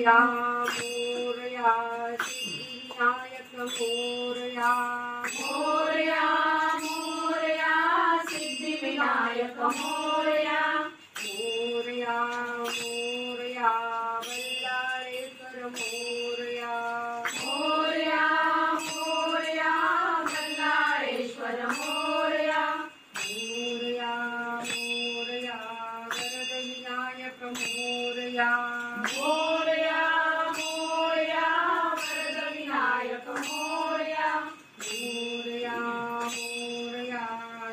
Morya Morya Siddhivinayak Morya Morya Morya Siddhivinayak Morya Morya Morya वल्लाळेश्वर Morya Morya Morya वल्लाळेश्वर Morya Morya Morya Varadvinayak Morya Morya Morya Varadvinayak Morya Morya Morya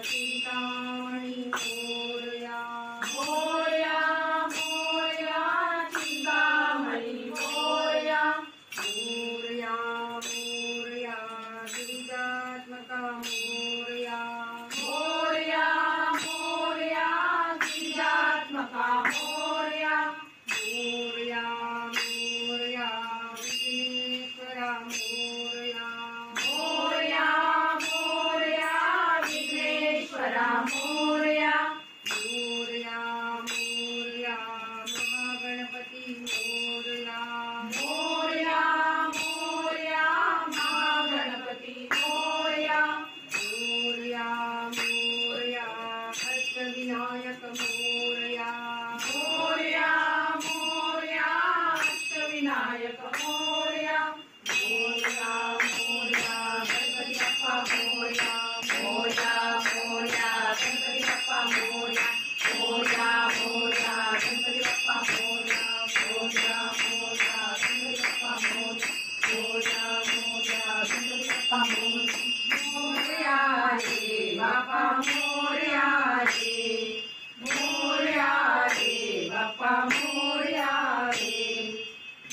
Chintamani Morya Morya Morya Chintamani Morya Morya Morya गिरिजात्मका Morya Morya Morya गिरिजात्मका Morya Morya Morya Vighneshwara Morya Morya Morya Vighneshwara Morya Morya Morya Mahaganpati Morya Morya Morya Mahaganpati Morya Morya Morya Ashtavinayak Morya Morya Morya Ashtavinayak Morya Morya Morya Ganpati Bappa Morya Morya Morya Ganpati Bappa Morya Morya Morya Ganpati Bappa Morya Morya Morya Ganpati Bappa Morya Morya Morya Ganpati Bappa Morya Morya रे Bappa Morya रे Morya रे Bappa Morya रे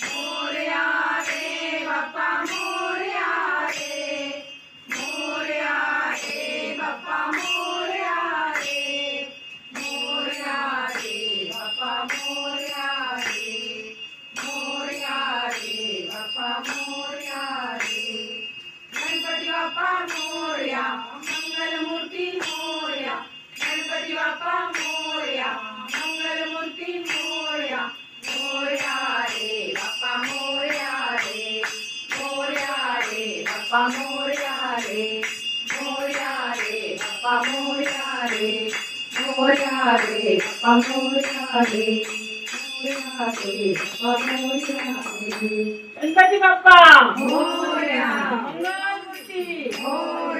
Morya रे Bappa Morya रे Morya रे Bappa Morya रे Morya रे Bappa Morya रे Morya रे Bappa Morya रे Ganpati Bappa Morya Mangalmurti Morya Ganpati Bappa Morya Mangalmurti Morya Morya रे Bappa Morya रे Morya रे Bappa Morya रे Morya रे Bappa Morya रे Morya रे Bappa Morya रे Morya रे Bappa Morya रे Ganpati Bappa Morya Mangalmurti Morya